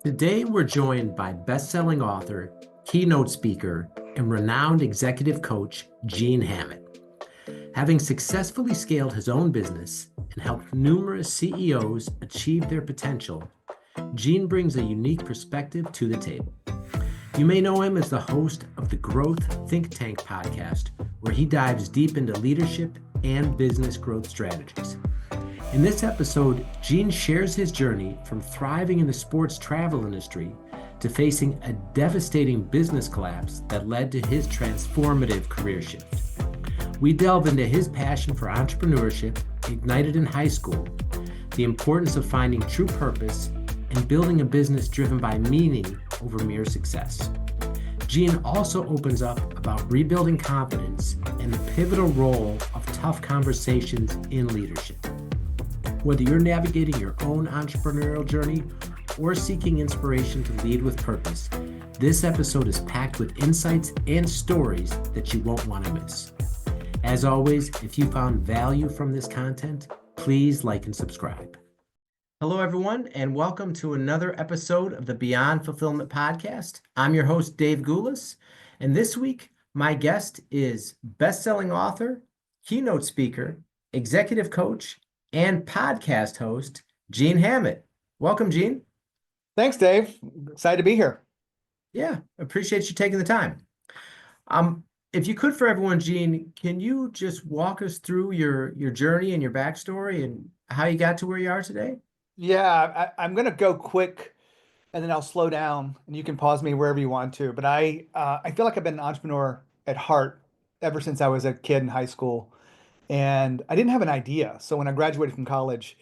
Today, we're joined by best-selling author, keynote speaker, and renowned executive coach, Gene Hammett. Having successfully scaled his own business and helped numerous CEOs achieve their potential, Gene brings a unique perspective to the table. You may know him as the host of the Growth Think Tank podcast, where he dives deep into leadership and business growth strategies. In this episode, Gene shares his journey from thriving in the sports travel industry to facing a devastating business collapse that led to his transformative career shift. We delve into his passion for entrepreneurship, ignited in high school, the importance of finding true purpose, and building a business driven by meaning over mere success. Gene also opens up about rebuilding confidence and the pivotal role of tough conversations in leadership. Whether you're navigating your own entrepreneurial journey or seeking inspiration to lead with purpose, this episode is packed with insights and stories that you won't want to miss. As always, if you found value from this content, please like and subscribe. Hello, everyone, and welcome to another episode of the Beyond Fulfillment podcast. I'm your host, Dave Goulas, and this week, my guest is best-selling author, keynote speaker, executive coach, and podcast host, Gene Hammett. Welcome, Gene. Thanks, Dave. Excited to be here. Yeah, appreciate you taking the time. If you could, for everyone, Gene, can you just walk us through your journey and your backstory and how you got to where you are today? Yeah, I'm going to go quick and then I'll slow down and you can pause me wherever you want to. But I feel like I've been an entrepreneur at heart ever since I was a kid in high school. And I didn't have an idea. So when I graduated from college,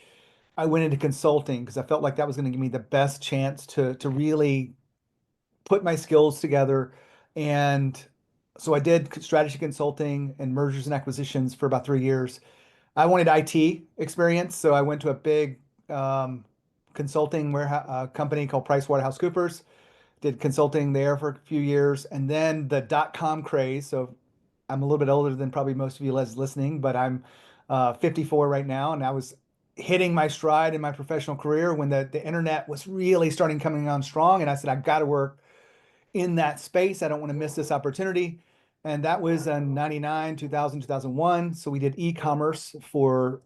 I went into consulting because I felt like that was going to give me the best chance to really put my skills together. And so I did strategy consulting and mergers and acquisitions for about 3 years. I wanted IT experience, so I went to a big consulting company called PricewaterhouseCoopers, did consulting there for a few years, and then the dot-com craze. So I'm a little bit older than probably most of you listening, but I'm 54 right now, and I was hitting my stride in my professional career when the internet was really starting coming on strong, and I said, I've got to work in that space. I don't want to miss this opportunity. And that was in 99, 2000, 2001. So we did e-commerce for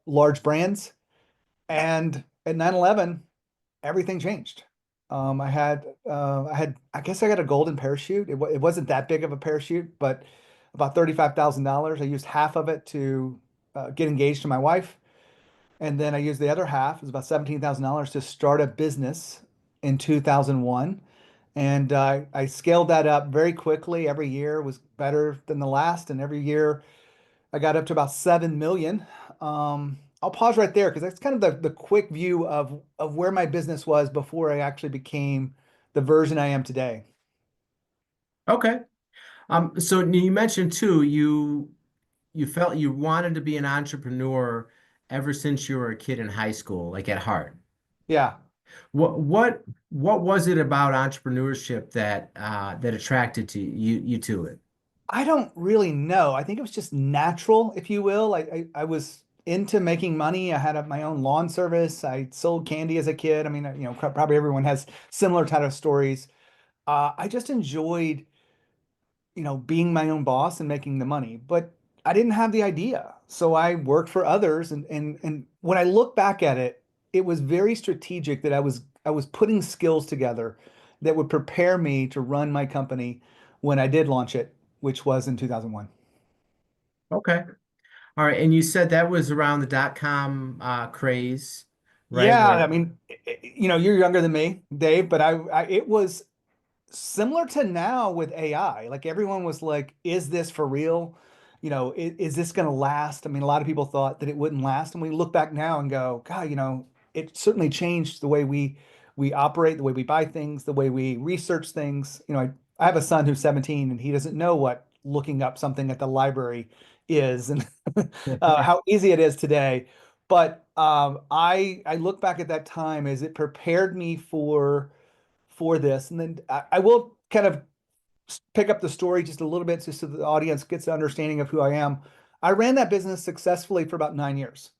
large brands. And at 9/11, everything changed. I guess I got a golden parachute. It wasn't that big of a parachute, but about $35,000. I used half of it to get engaged to my wife. And then I used the other half, it was about $17,000 to start a business in 2001. And I scaled that up very quickly. Every year was better than the last. And every year I got up to about 7 million. I'll pause right there because that's kind of the quick view of where my business was before I actually became the version I am today. Okay. So you mentioned too, you felt you wanted to be an entrepreneur ever since you were a kid in high school, like at heart. Yeah. What was it about entrepreneurship that attracted to you to it? I don't really know. I think it was just natural, if you will. I was into making money. I had my own lawn service. I sold candy as a kid. I mean, probably everyone has similar type of stories. I just enjoyed, being my own boss and making the money, but I didn't have the idea. So I worked for others. And when I look back at it, it was very strategic that I was putting skills together that would prepare me to run my company when I did launch it, which was in 2001. Okay. All right. And you said that was around the dot-com craze, right? Yeah, Where I mean, you're younger than me, Dave, but it was similar to now with AI. Like everyone was like, is this for real? Is this going to last? I mean, a lot of people thought that it wouldn't last. And we look back now and go, God, it certainly changed the way we operate, the way we buy things, the way we research things. I have a son who's 17 and he doesn't know what looking up something at the library is and how easy it is today. But I look back at that time as it prepared me for this. And then I will kind of pick up the story just a little bit just so the audience gets an understanding of who I am. I ran that business successfully for about 9 years.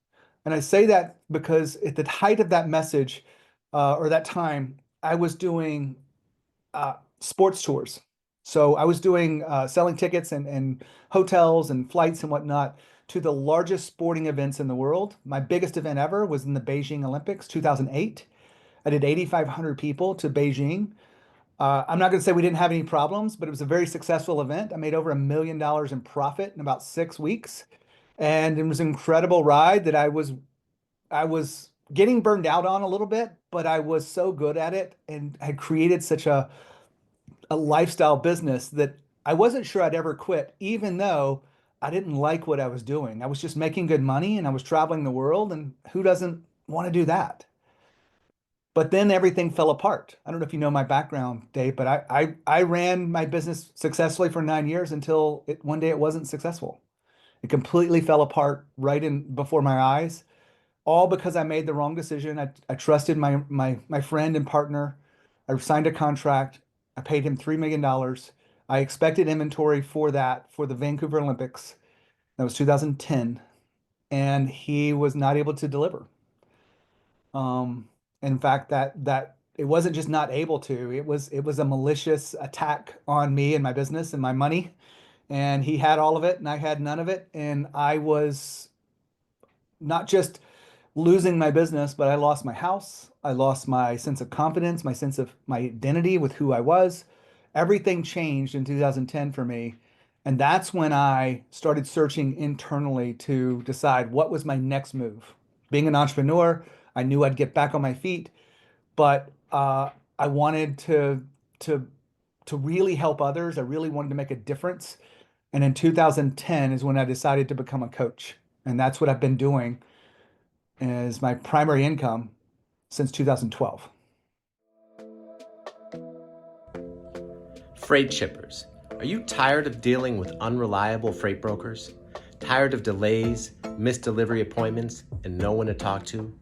And I say that because at the height of that message or that time, I was doing sports tours. So I was doing selling tickets and hotels and flights and whatnot to the largest sporting events in the world. My biggest event ever was in the Beijing Olympics, 2008. I did 8,500 people to Beijing. I'm not going to say we didn't have any problems, but it was a very successful event. I made over $1 million in profit in about 6 weeks, and it was an incredible ride that I was getting burned out on a little bit, but I was so good at it and had created such a lifestyle business that I wasn't sure I'd ever quit, even though I didn't like what I was doing. I was just making good money and I was traveling the world, and who doesn't want to do that? But then everything fell apart. I don't know if you know my background, Dave, but I ran my business successfully for 9 years until one day it wasn't successful. It completely fell apart right in before my eyes, all because I made the wrong decision. I trusted my friend and partner. I signed a contract. I paid him $3 million. I expected inventory for that for the Vancouver Olympics. That was 2010, and he was not able to deliver. Um, in fact, that it wasn't just not able to. It was a malicious attack on me and my business and my money. And he had all of it, and I had none of it. And I was not just losing my business, but I lost my house. I lost my sense of confidence, my sense of my identity with who I was. Everything changed in 2010 for me. And that's when I started searching internally to decide what was my next move. Being an entrepreneur, I knew I'd get back on my feet, but I wanted to to really help others. I really wanted to make a difference. And in 2010 is when I decided to become a coach. And that's what I've been doing as my primary income since 2012. Freight shippers, are you tired of dealing with unreliable freight brokers? Tired of delays, missed delivery appointments, and no one to talk to?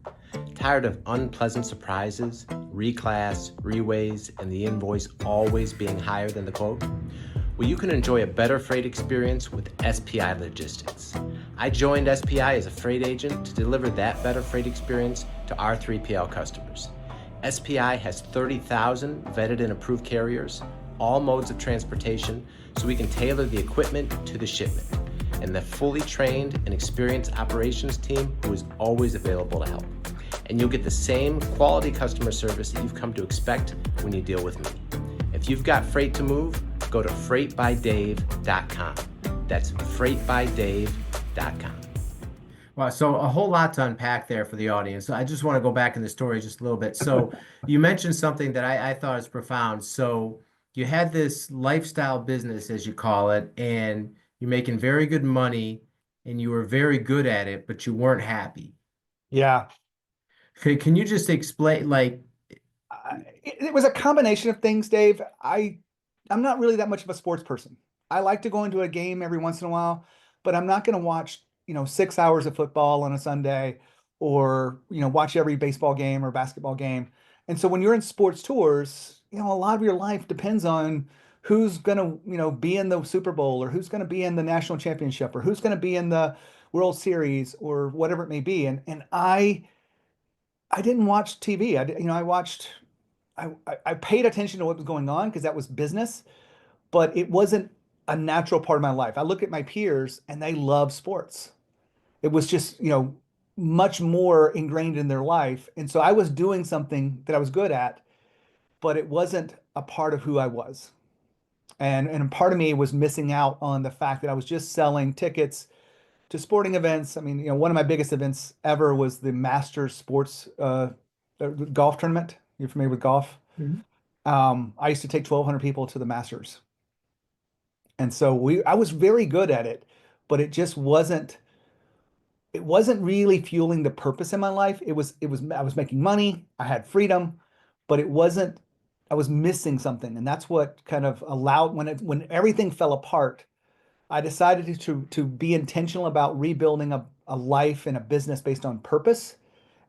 Tired of unpleasant surprises, reclass, reweighs, and the invoice always being higher than the quote? Well, you can enjoy a better freight experience with SPI Logistics. I joined SPI as a freight agent to deliver that better freight experience to our 3PL customers. SPI has 30,000 vetted and approved carriers, all modes of transportation, so we can tailor the equipment to the shipment, and the fully trained and experienced operations team who is always available to help. And you'll get the same quality customer service that you've come to expect when you deal with me. If you've got freight to move, go to freightbydave.com. That's freightbydave.com. Wow, so a whole lot to unpack there for the audience. So I just want to go back in the story just a little bit. So you mentioned something that I thought was profound. So you had this lifestyle business, as you call it, and you're making very good money and you were very good at it, but you weren't happy. Yeah. Can you just explain, like, It was a combination of things, Dave. I'm not really that much of a sports person. I like to go into a game every once in a while, but I'm not going to watch, 6 hours of football on a Sunday or, watch every baseball game or basketball game. And so when you're in sports tours, a lot of your life depends on who's going to, be in the Super Bowl or who's going to be in the national championship or who's going to be in the World Series or whatever it may be. And I didn't watch TV. I watched I paid attention to what was going on because that was business, but it wasn't a natural part of my life. I look at my peers and they love sports. It was just, much more ingrained in their life. And so I was doing something that I was good at, but it wasn't a part of who I was. And part of me was missing out on the fact that I was just selling tickets to sporting events. I mean, one of my biggest events ever was the Masters Sports golf tournament. You're familiar with golf? Mhm. I used to take 1,200 people to the Masters. And so I was very good at it, but it wasn't really fueling the purpose in my life. I was making money, I had freedom, but it wasn't, I was missing something. And that's what kind of allowed when everything fell apart, I decided to be intentional about rebuilding a life and a business based on purpose,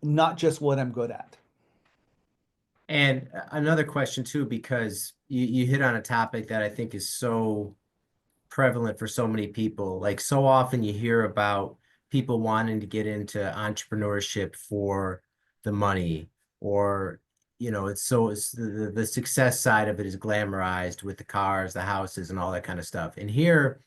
not just what I'm good at. And another question too, because you hit on a topic that I think is so prevalent for so many people. Like so often you hear about people wanting to get into entrepreneurship for the money or it's the success side of it is glamorized with the cars, the houses, and all that kind of stuff. And here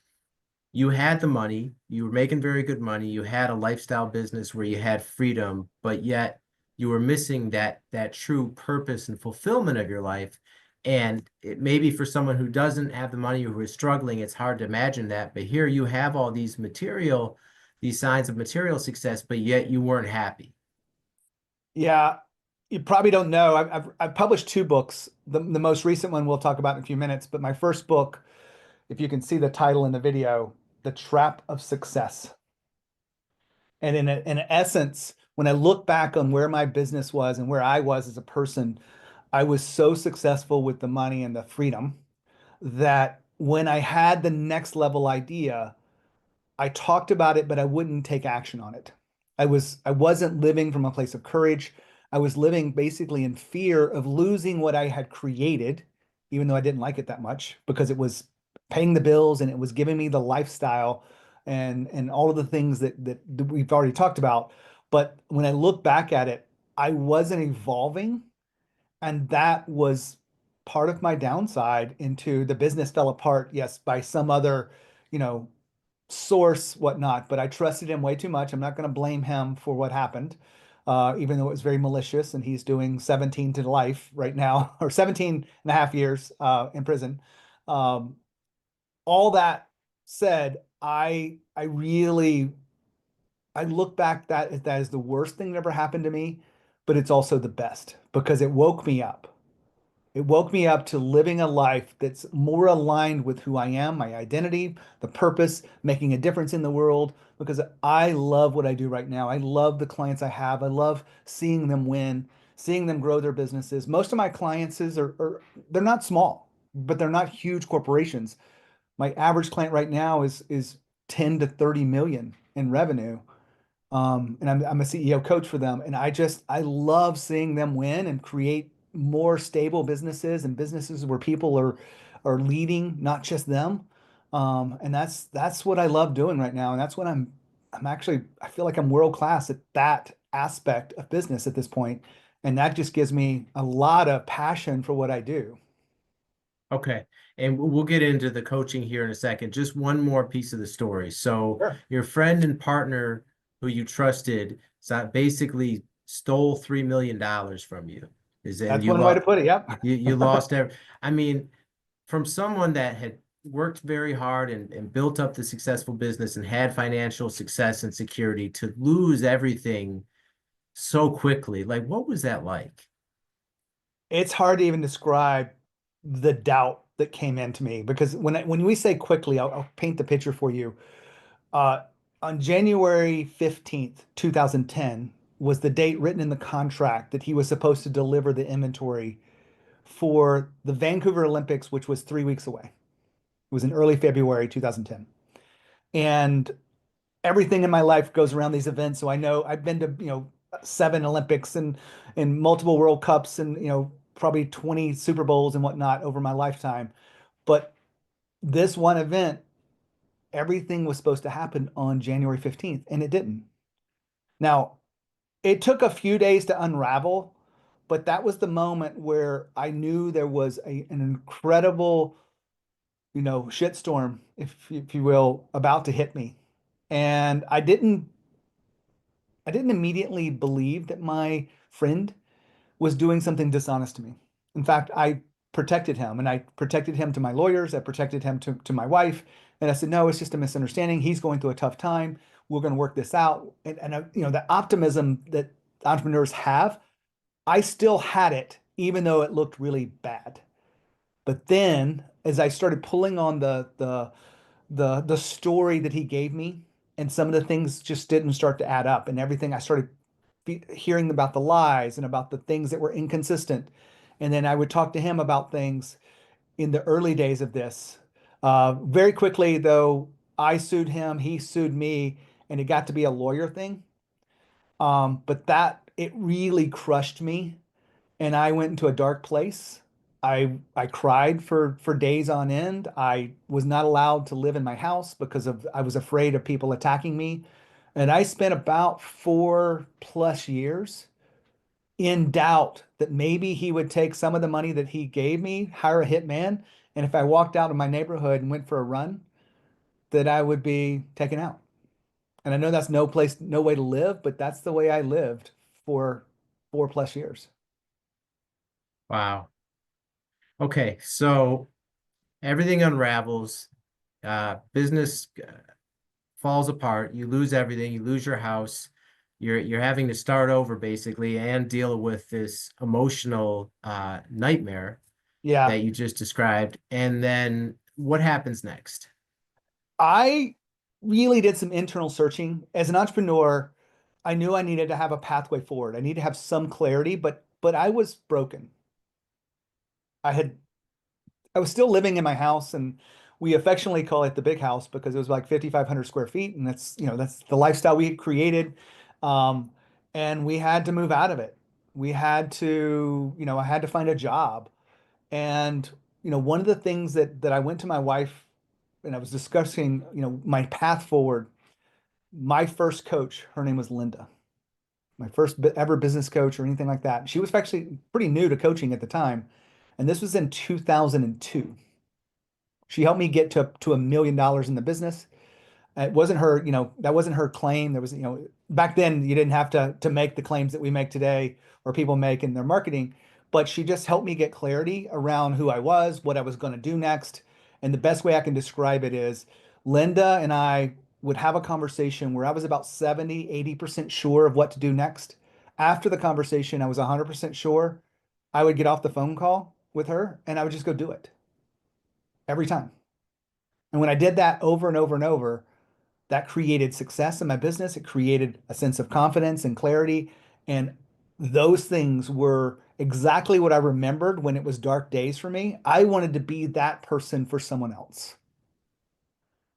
you had the money, you were making very good money, you had a lifestyle business where you had freedom, but yet you were missing that true purpose and fulfillment of your life. And it maybe for someone who doesn't have the money or who is struggling, it's hard to imagine that. But here you have all these signs of material success, but yet you weren't happy. Yeah, you probably don't know. I've published two books. The most recent one we'll talk about in a few minutes, but my first book, if you can see the title in the video, The Trap of Success. And in essence, when I look back on where my business was and where I was as a person, I was so successful with the money and the freedom that when I had the next level idea, I talked about it, but I wouldn't take action on it. I wasn't living from a place of courage. I was living basically in fear of losing what I had created, even though I didn't like it that much because it was paying the bills and it was giving me the lifestyle and all of the things that we've already talked about. But when I look back at it, I wasn't evolving, and that was part of my downside into the business fell apart, yes, by some other, you know, source, whatnot, but I trusted him way too much. I'm not going to blame him for what happened, even though it was very malicious and he's doing 17 to life right now, or 17 and a half years in prison. Um, all that said, I really, I look back that is the worst thing that ever happened to me, but it's also the best because it woke me up. It woke me up to living a life that's more aligned with who I am, my identity, the purpose, making a difference in the world, because I love what I do right now. I love the clients I have. I love seeing them win, seeing them grow their businesses. Most of my clients they're not small, but they're not huge corporations. My average client right now is 10 to 30 million in revenue. And I'm a CEO coach for them. And I love seeing them win and create more stable businesses and businesses where people are leading, not just them. And that's what I love doing right now. And that's what I'm actually, I feel like I'm world class at that aspect of business at this point. And that just gives me a lot of passion for what I do. Okay. And we'll get into the coaching here in a second. Just one more piece of the story. So Sure. your friend and partner who you trusted basically stole $3 million from you. And That's you one way to lost put it. Yep. you lost every, I mean, from someone that had worked very hard and built up the successful business and had financial success and security to lose everything so quickly. Like, what was that like? It's hard to even describe the doubt that came into me because when we say quickly, I'll paint the picture for you. Uh, on January 15th, 2010 was the date written in the contract that he was supposed to deliver the inventory for the Vancouver Olympics, which was 3 weeks away. It was in early February 2010. And everything in my life goes around these events. So I know I've been to, 7 Olympics and multiple World Cups and, probably 20 Super Bowls and whatnot over my lifetime. But this one event, everything was supposed to happen on January 15th, and it didn't. Now, it took a few days to unravel, but that was the moment where I knew there was an incredible, shitstorm, if you will, about to hit me. And I didn't immediately believe that my friend was doing something dishonest to me. In fact, I protected him and I protected him to my lawyers. I protected him to my wife. And I said, no, it's just a misunderstanding. He's going through a tough time. We're going to work this out. And the optimism that entrepreneurs have, I still had it, even though it looked really bad. But then as I started pulling on the story that he gave me, and some of the things just didn't start to add up, and everything I started hearing about the lies and about the things that were inconsistent. And then I would talk to him about things in the early days of this. Very quickly, though, I sued him, he sued me, and it got to be a lawyer thing. But that it really crushed me, and I went into a dark place. I cried for days on end. I was not allowed to live in my house because of I was afraid of people attacking me. And I spent about 4+ years in doubt that maybe he would take some of the money that he gave me, hire a hitman, and if I walked out of my neighborhood and went for a run, that I would be taken out. And I know that's no place, no way to live, but that's the way I lived for 4+ years. Wow. Okay, so everything unravels, business falls apart, you lose everything, you lose your house, you're having to start over basically and deal with this emotional nightmare Yeah. that you just described. And then what happens next? I really did some internal searching. As an entrepreneur, I knew I needed to have a pathway forward. I needed to have some clarity, but I was broken. I had I was still living in my house, and we affectionately call it the big house because it was like 5,500 square feet, and that's the lifestyle we had created. Um, and we had to move out of it. We had to, I had to find a job. And, one of the things that I went to my wife and I was discussing, my path forward. My first coach, her name was Linda, my first ever business coach or anything like that. She was actually pretty new to coaching at the time. And this was in 2002. She helped me get to $1 million in the business. It wasn't her, that wasn't her claim. There was, back then you didn't have to make the claims that we make today or people make in their marketing, but she just helped me get clarity around who I was, what I was going to do next. And the best way I can describe it is Linda and I would have a conversation where I was about 70, 80% sure of what to do next. After the conversation, I was 100% sure. I would get off the phone call with her and I would just go do it every time. And when I did that over and over and over, that created success in my business. It created a sense of confidence and clarity. And those things were exactly what I remembered when it was dark days for me. I wanted to be that person for someone else.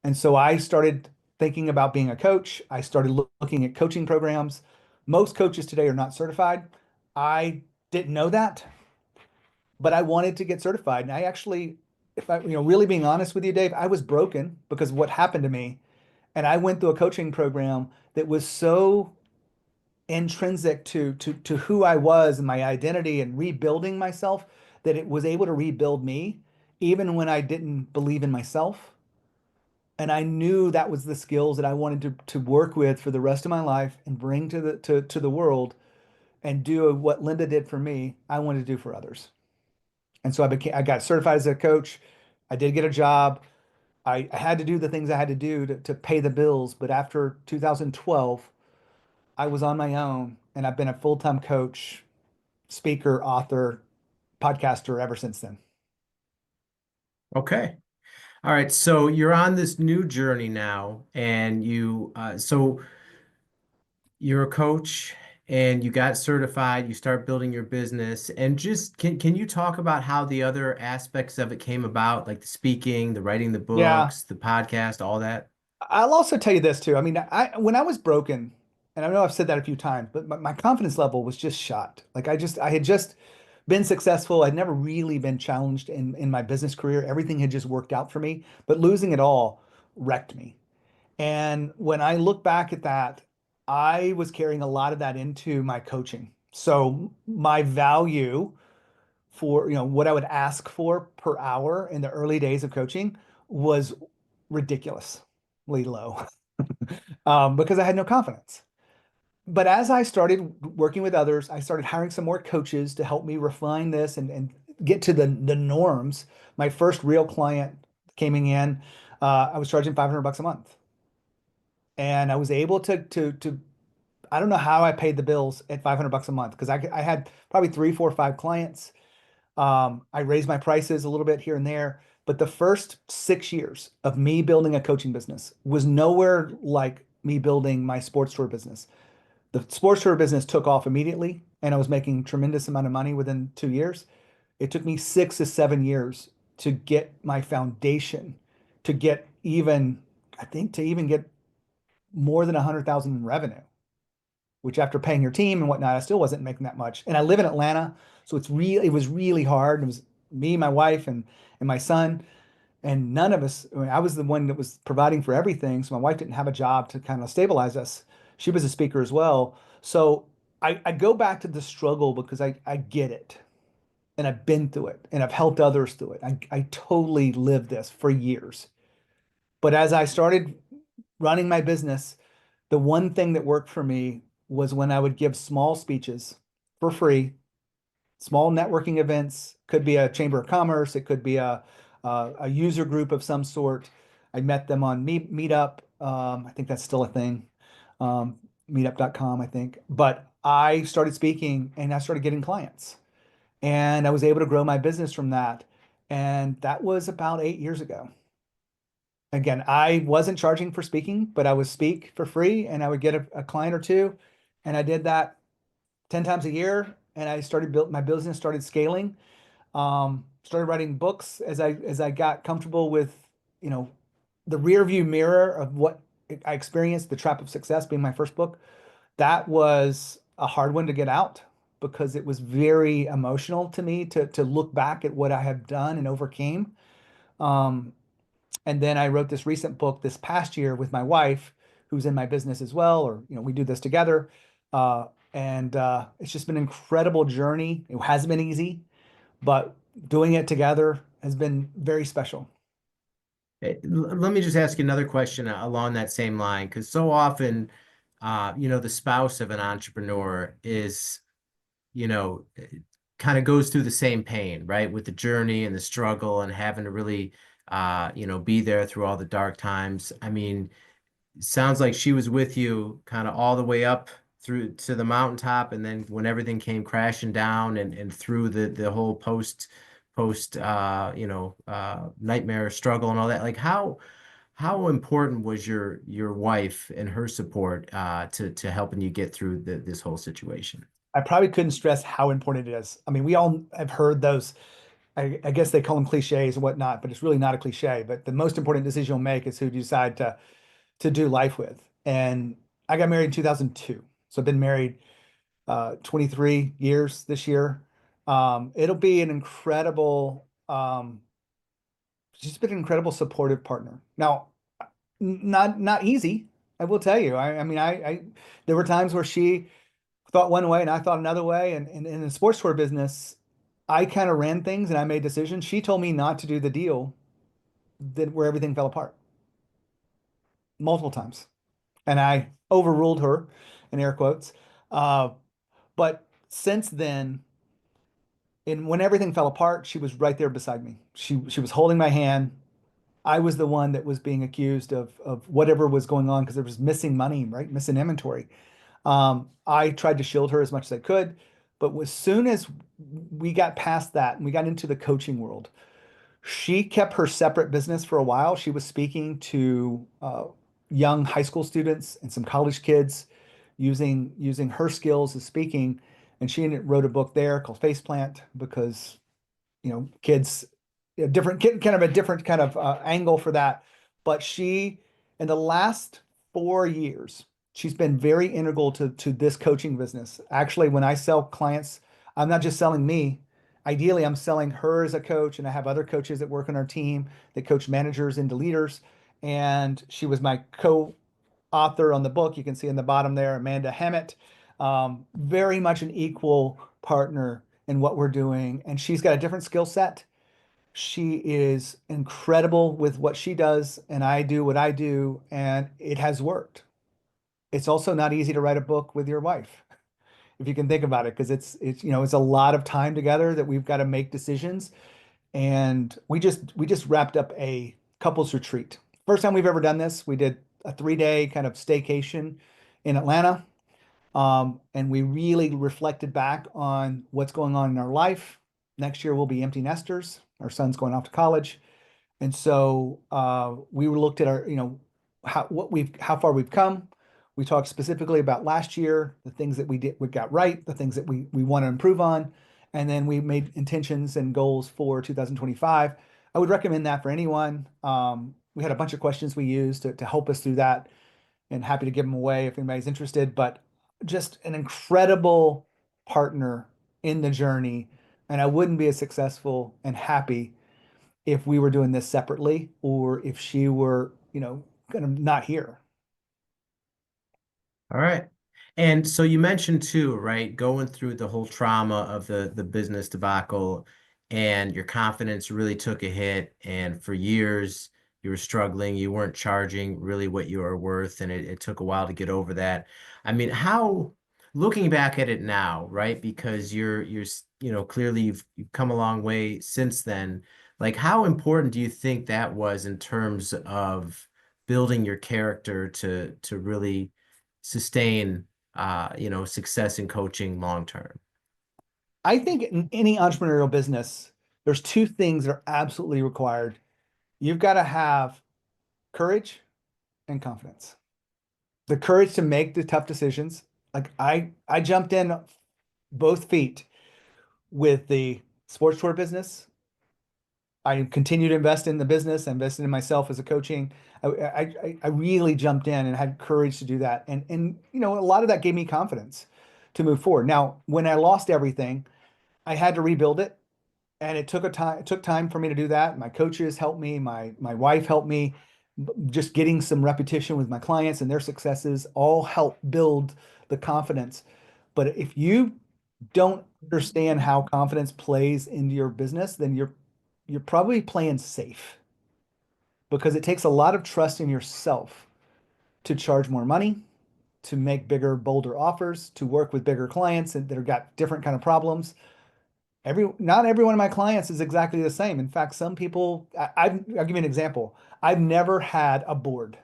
And so I started thinking about being a coach. I started looking at coaching programs. Most coaches today are not certified. I didn't know that, but I wanted to get certified. And I actually, if I, really being honest with you, Dave, I was broken because of what happened to me. And I went through a coaching program that was so intrinsic to who I was and my identity and rebuilding myself that it was able to rebuild me even when I didn't believe in myself. And I knew that was the skills that I wanted to work with for the rest of my life and bring to the world and do what Linda did for me, I wanted to do for others. And so I got certified as a coach. I did get a job. I had to do the things I had to do to pay the bills. But after 2012, I was on my own and I've been a full-time coach, speaker, author, podcaster ever since then. Okay. All right. So you're on this new journey now, and so you're a coach and you got certified, you start building your business, and just can you talk about how the other aspects of it came about, like the speaking, the writing the Yeah. books, the podcast, all that? I'll also tell you this too. I mean, when I was broken, and I know I've said that a few times, but my confidence level was just shot. Like I had just been successful. I'd never really been challenged in my business career. Everything had just worked out for me, but losing it all wrecked me. And when I look back at that, I was carrying a lot of that into my coaching. So my value for, what I would ask for per hour in the early days of coaching was ridiculously low, because I had no confidence. But as I started working with others, I started hiring some more coaches to help me refine this and get to the norms. My first real client came in, I was charging $500 a month. And I was able to I don't know how I paid the bills at $500 a month because I had probably three, four, five clients. I raised my prices a little bit here and there, but the first 6 years of me building a coaching business was nowhere like me building my sports tour business. The sports tour business took off immediately, and I was making tremendous amount of money within 2 years. It took me 6 to 7 years to get my foundation, to get even, I think, to even get more than 100,000 in revenue, which after paying your team and whatnot, I still wasn't making that much. And I live in Atlanta, so it was really hard. It was me, my wife, and my son, and none of us. I mean, I was the one that was providing for everything, so my wife didn't have a job to kind of stabilize us. She was a speaker as well, so I go back to the struggle because I get it and I've been through it and I've helped others through it. I totally lived this for years. But as I started running my business, the one thing that worked for me was when I would give small speeches for free, small networking events, could be a chamber of commerce, it could be a user group of some sort. I met them on Meetup. I think that's still a thing. Um, Meetup.com, I think. But I started speaking and I started getting clients. And I was able to grow my business from that. And that was about 8 years ago. Again, I wasn't charging for speaking, but I would speak for free and I would get a client or two. And I did that 10 times a year. And I started built my business started scaling. Started writing books as I got comfortable with, you know, the rear view mirror of what I experienced, The Trap of Success being my first book. That was a hard one to get out because it was very emotional to me to look back at what I have done and overcame. Um, and then I wrote this recent book this past year with my wife, who's in my business as well, or we do this together. And it's just been an incredible journey. It hasn't been easy, but doing it together has been very special. Let me just ask you another question along that same line, because so often, the spouse of an entrepreneur is, you know, kind of goes through the same pain, right? With the journey and the struggle and having to really, be there through all the dark times. I mean, it sounds like she was with you kind of all the way up through to the mountaintop, and then when everything came crashing down and through the whole post nightmare struggle and all that, like how important was your wife and her support to helping you get through this whole situation? I probably couldn't stress how important it is. I mean, we all have heard those, I guess they call them cliches and whatnot, but it's really not a cliche. But the most important decision you'll make is who you decide to do life with. And I got married in 2002. So I've been married 23 years this year. It'll be an incredible, she's been an incredible supportive partner. Now, not easy, I will tell you. I mean, there were times where she thought one way and I thought another way. And in the sports tour business, I kind of ran things and I made decisions. She told me not to do the deal that where everything fell apart multiple times. And I overruled her in air quotes. Uh, but since then, and when everything fell apart, she was right there beside me. She was holding my hand. I was the one that was being accused of whatever was going on because there was missing money, right? Missing inventory. I tried to shield her as much as I could, but as soon as we got past that and we got into the coaching world, she kept her separate business for a while. She was speaking to young high school students and some college kids using her skills as speaking, and she wrote a book there called Faceplant because kids, a different kind of a different kind of angle for that. But she, in the last 4 years, she's been very integral to this coaching business. Actually, when I sell clients, I'm not just selling me. Ideally, I'm selling her as a coach, and I have other coaches that work on our team that coach managers into leaders. And she was my co-author on the book. You can see in the bottom there, Amanda Hammett. Very much an equal partner in what we're doing. And she's got a different skill set. She is incredible with what she does, and I do what I do, and it has worked. It's also not easy to write a book with your wife, if you can think about it, because it's a lot of time together that we've got to make decisions. And we just wrapped up a couples retreat. First time we've ever done this. We did a 3-day kind of staycation in Atlanta. And we really reflected back on what's going on in our life. Next year we'll be empty nesters. Our son's going off to college. And so we looked at our, how far we've come. We talked specifically about last year, the things that we got right, the things that we want to improve on, and then we made intentions and goals for 2025. I would recommend that for anyone. We had a bunch of questions we used to help us through that, and happy to give them away if anybody's interested. But just an incredible partner in the journey, and I wouldn't be as successful and happy if we were doing this separately or if she were, kind of not here. All right. And so you mentioned too, right, going through the whole trauma of the business debacle and your confidence really took a hit. And for years you were struggling, you weren't charging really what you were worth, and it took a while to get over that. I mean, how, looking back at it now, right? Because clearly you've come a long way since then. Like, how important do you think that was in terms of building your character to really sustain success in coaching long term? I think in any entrepreneurial business, there's two things that are absolutely required. You've got to have courage and confidence. The courage to make the tough decisions. Like I jumped in both feet with the sports tour business. I continue to invest in the business, I invested in myself as a coaching. I really jumped in and had courage to do that. And a lot of that gave me confidence to move forward. Now, when I lost everything, I had to rebuild it. And it took time for me to do that. My coaches helped me, my wife helped me. Just getting some repetition with my clients and their successes all help build the confidence. But if you don't understand how confidence plays into your business, then you're probably playing safe, because it takes a lot of trust in yourself to charge more money, to make bigger, bolder offers, to work with bigger clients that have got different kind of problems. Not every one of my clients is exactly the same. In fact, some people, I'll give you an example. I've never had a board.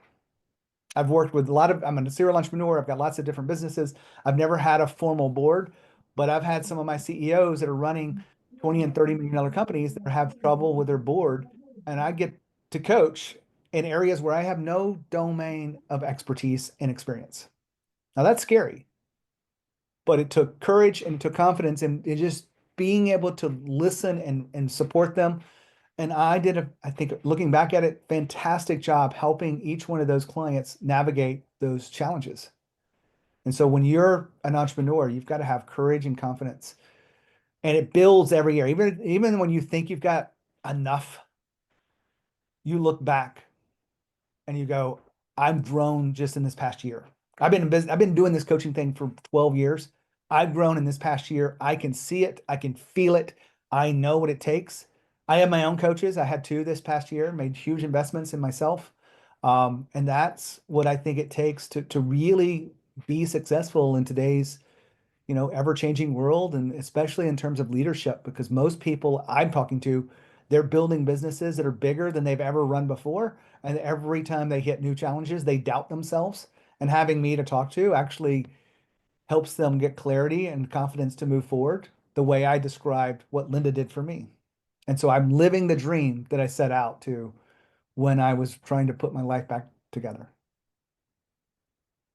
I've worked with I'm a serial entrepreneur. I've got lots of different businesses. I've never had a formal board, but I've had some of my CEOs that are running 20 and $30 million companies that have trouble with their board. And I get to coach in areas where I have no domain of expertise and experience. Now that's scary, but it took courage and it took confidence and just being able to listen and support them. And I think looking back at it, fantastic job helping each one of those clients navigate those challenges. And so when you're an entrepreneur, you've got to have courage and confidence. And it builds every year. Even when you think you've got enough, you look back and you go, I've grown just in this past year. I've been in business, I've been doing this coaching thing for 12 years. I've grown in this past year. I can see it, I can feel it. I know what it takes. I have my own coaches. I had two this past year, made huge investments in myself. And that's what I think it takes to really be successful in today's ever-changing world, and especially in terms of leadership, because most people I'm talking to, they're building businesses that are bigger than they've ever run before. And every time they hit new challenges, they doubt themselves. And having me to talk to actually helps them get clarity and confidence to move forward the way I described what Linda did for me. And so I'm living the dream that I set out to when I was trying to put my life back together.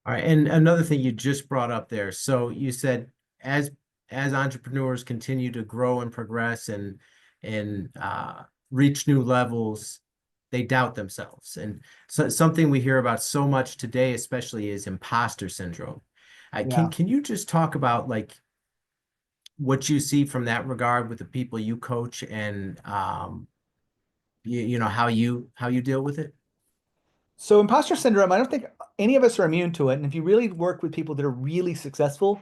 All right. And another thing you just brought up there. So you said as as entrepreneurs continue to grow and progress and reach new levels, they doubt themselves. And so something we hear about so much today, especially, is imposter syndrome. Yeah. Can you just talk about like what you see from that regard with the people you coach and how you deal with it? So imposter syndrome, I don't think any of us are immune to it. And if you really work with people that are really successful,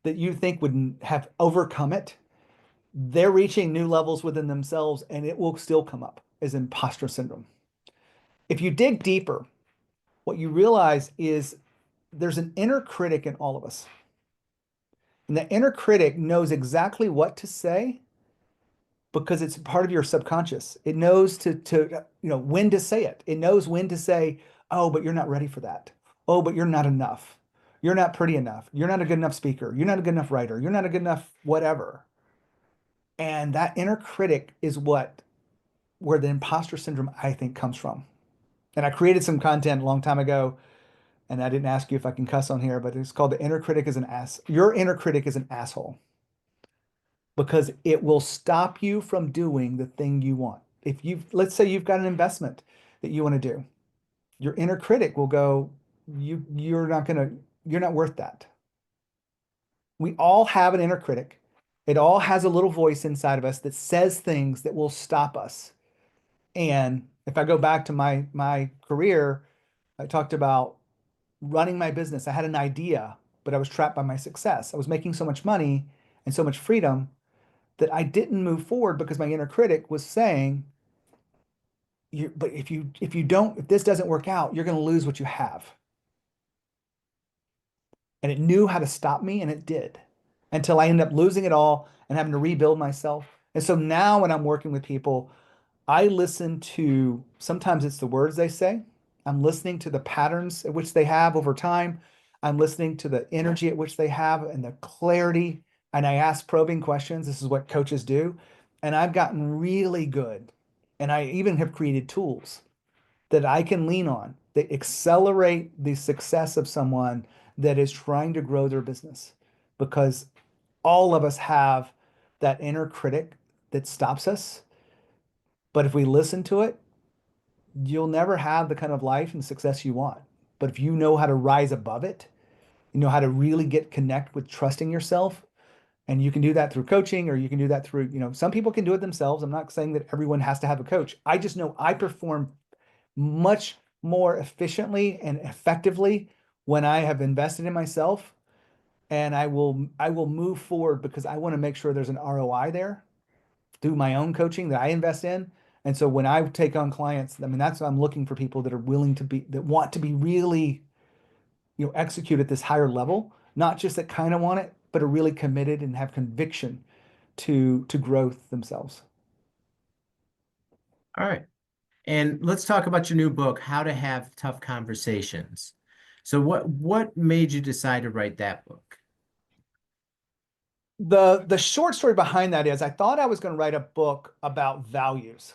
that you think would have overcome it, they're reaching new levels within themselves and it will still come up as imposter syndrome. If you dig deeper, what you realize is there's an inner critic in all of us. And the inner critic knows exactly what to say because it's part of your subconscious. It knows when to say it. It knows when to say, "Oh, but you're not ready for that. Oh, but you're not enough. You're not pretty enough. You're not a good enough speaker. You're not a good enough writer. You're not a good enough whatever." And that inner critic is where the imposter syndrome, I think, comes from. And I created some content a long time ago, and I didn't ask you if I can cuss on here, but it's called The Inner Critic is an Ass. Your inner critic is an asshole because it will stop you from doing the thing you want. Let's say you've got an investment that you want to do, your inner critic will go, you're not worth that. We all have an inner critic. It all has a little voice inside of us that says things that will stop us. And if I go back to my career, I talked about running my business. I had an idea, but I was trapped by my success. I was making so much money and so much freedom that I didn't move forward because my inner critic was saying, but if this doesn't work out, you're going to lose what you have. And it knew how to stop me, and it did, until I ended up losing it all and having to rebuild myself. And so now when I'm working with people, I listen to, sometimes it's the words they say. I'm listening to the patterns at which they have over time. I'm listening to the energy at which they have and the clarity. And I ask probing questions. This is what coaches do. And I've gotten really good. And I even have created tools that I can lean on that accelerate the success of someone that is trying to grow their business. Because all of us have that inner critic that stops us. But if we listen to it, you'll never have the kind of life and success you want. But if you know how to rise above it, you know how to really connect with trusting yourself, and you can do that through coaching, or you can do that through, some people can do it themselves. I'm not saying that everyone has to have a coach. I just know I perform much more efficiently and effectively when I have invested in myself, and I will move forward because I want to make sure there's an ROI there through my own coaching that I invest in. And so when I take on clients, I mean, that's what I'm looking for, people that are willing to be, that want to be really, execute at this higher level, not just that kind of want it, but are really committed and have conviction to growth themselves. All right. And let's talk about your new book, How to Have Tough Conversations. So what made you decide to write that book? The short story behind that is I thought I was going to write a book about values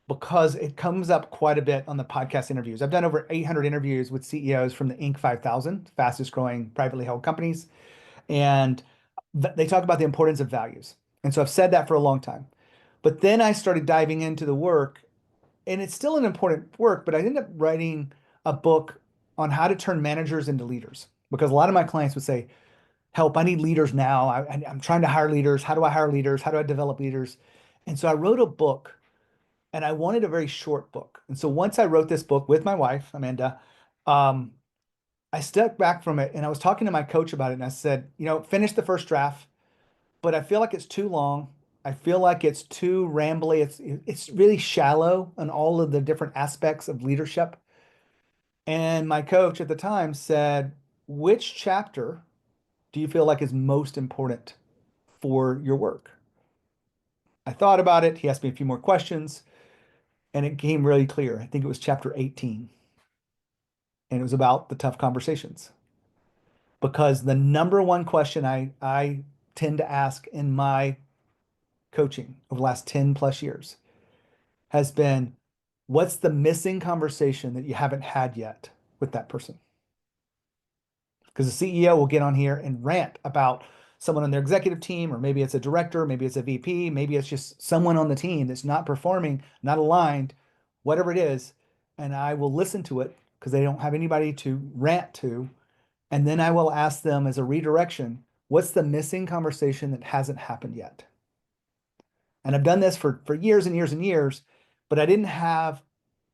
because it comes up quite a bit on the podcast interviews. I've done over 800 interviews with CEOs from the Inc. 5000, fastest growing privately held companies. And they talk about the importance of values. And so I've said that for a long time. But then I started diving into the work, and it's still an important work, but I ended up writing a book on how to turn managers into leaders. Because a lot of my clients would say, help, I need leaders now. I'm trying to hire leaders. How do I hire leaders? How do I develop leaders? And so I wrote a book, and I wanted a very short book. And so once I wrote this book with my wife, Amanda, um, I stepped back from it, and I was talking to my coach about it. And I said, finish the first draft, but I feel like it's too long. I feel like it's too rambly. It's really shallow on all of the different aspects of leadership. And my coach at the time said, which chapter do you feel like is most important for your work? I thought about it. He asked me a few more questions, and it became really clear. I think it was chapter 18, and it was about the tough conversations. Because the number one question I tend to ask in my coaching over the last 10 plus years has been, what's the missing conversation that you haven't had yet with that person? Because the CEO will get on here and rant about someone on their executive team, or maybe it's a director, maybe it's a VP, maybe it's just someone on the team that's not performing, not aligned, whatever it is. And I will listen to it because they don't have anybody to rant to. And then I will ask them as a redirection, what's the missing conversation that hasn't happened yet? And I've done this for years and years and years, but I didn't have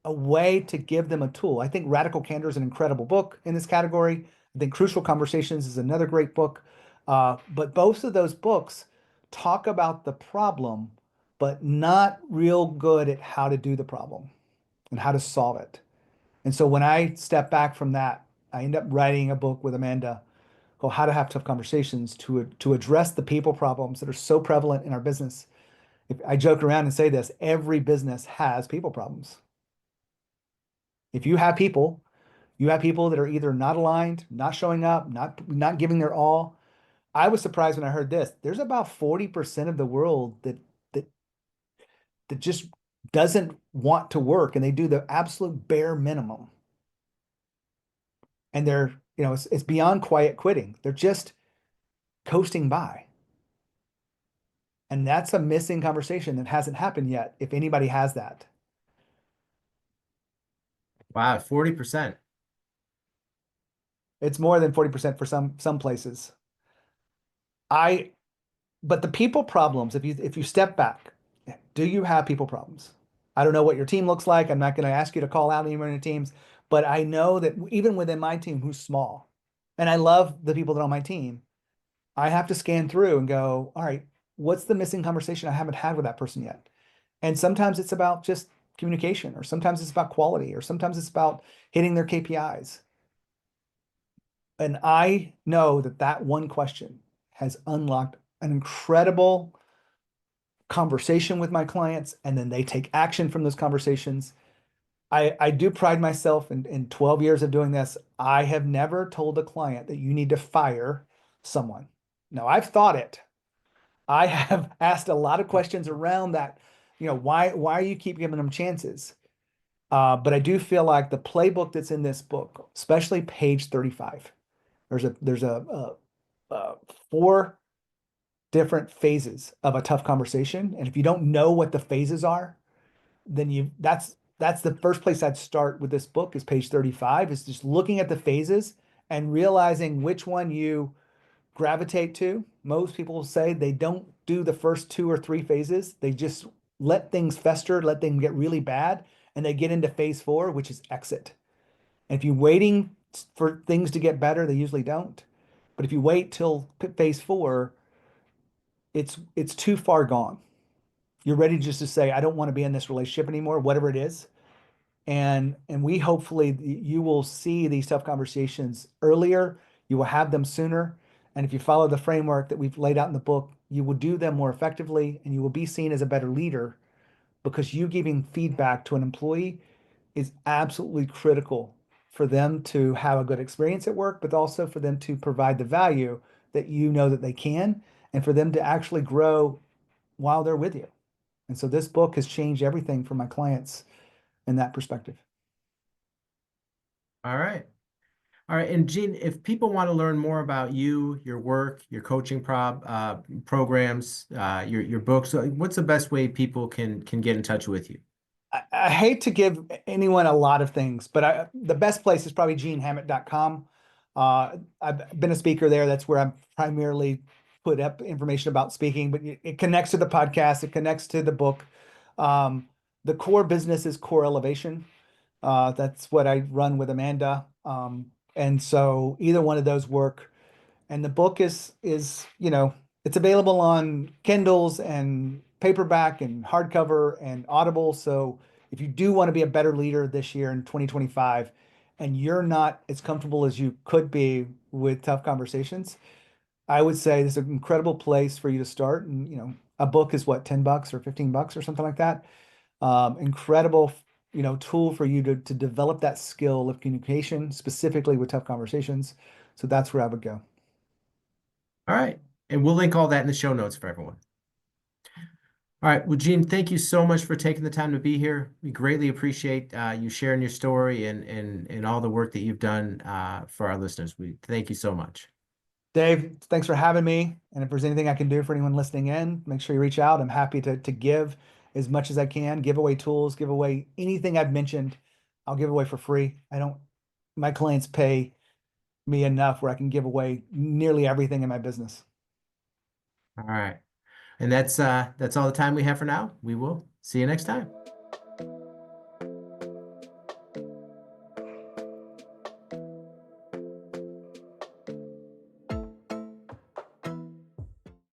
a way to give them a tool. I think Radical Candor is an incredible book in this category. I think Crucial Conversations is another great book. But both of those books talk about the problem, but not real good at how to do the problem and how to solve it. And so when I step back from that, I end up writing a book with Amanda called How to Have Tough Conversations to address the people problems that are so prevalent in our business. If I joke around and say this, every business has people problems. If you have people, that are either not aligned, not showing up, not giving their all. I was surprised when I heard this. There's about 40% of the world that that just doesn't want to work, and they do the absolute bare minimum. And they're, it's beyond quiet quitting. They're just coasting by. And that's a missing conversation that hasn't happened yet, if anybody has that. Wow, 40%. It's more than 40% for some places. I But the people problems, if you step back, do you have people problems? I don't know what your team looks like. I'm not going to ask you to call out anyone in your teams, but I know that even within my team, who's small, and I love the people that are on my team, I have to scan through and go, all right, what's the missing conversation I haven't had with that person yet? And sometimes it's about just communication, or sometimes it's about quality, or sometimes it's about hitting their KPIs. And I know that that one question has unlocked an incredible conversation with my clients, and then they take action from those conversations. I do pride myself in 12 years of doing this. I have never told a client that you need to fire someone. Now, I've thought it. I have asked a lot of questions around that. Why you keep giving them chances? But I do feel like the playbook that's in this book, especially page 35, there's a four different phases of a tough conversation. And if you don't know what the phases are, then that's the first place I'd start with this book, is page 35, is just looking at the phases and realizing which one you gravitate to. Most people will say they don't do the first 2 or 3 phases. They just let things fester, let them get really bad, and they get into phase 4, which is exit. And if you're waiting for things to get better, they usually don't. But if you wait till phase 4, it's too far gone. You're ready just to say, I don't want to be in this relationship anymore, whatever it is. And we hopefully, you will see these tough conversations earlier. You will have them sooner. And if you follow the framework that we've laid out in the book, you will do them more effectively, and you will be seen as a better leader, because you giving feedback to an employee is absolutely critical for them to have a good experience at work, but also for them to provide the value that you know that they can, and for them to actually grow while they're with you. And so this book has changed everything for my clients in that perspective. All right. All right. And Gene, if people want to learn more about you, your work, your coaching programs, your books, what's the best way people can get in touch with you? I hate to give anyone a lot of things, but the best place is probably genehammett.com. I've been a speaker there. That's where I'm primarily put up information about speaking, but it connects to the podcast. It connects to the book. Um, the core business is Core Elevation. That's what I run with Amanda. And so either one of those work. And the book is it's available on Kindles and paperback and hardcover and Audible. So if you do want to be a better leader this year in 2025, and you're not as comfortable as you could be with tough conversations, I would say this is an incredible place for you to start. And a book is what, $10 or $15 or something like that. Incredible, tool for you to develop that skill of communication, specifically with tough conversations. So that's where I would go. All right. And we'll link all that in the show notes for everyone. All right. Well, Gene, thank you so much for taking the time to be here. We greatly appreciate you sharing your story and all the work that you've done for our listeners. We thank you so much. Dave, thanks for having me. And if there's anything I can do for anyone listening in, make sure you reach out. I'm happy to give as much as I can, give away tools, give away anything I've mentioned. I'll give away for free. My clients pay me enough where I can give away nearly everything in my business. All right. And that's all the time we have for now. We will see you next time.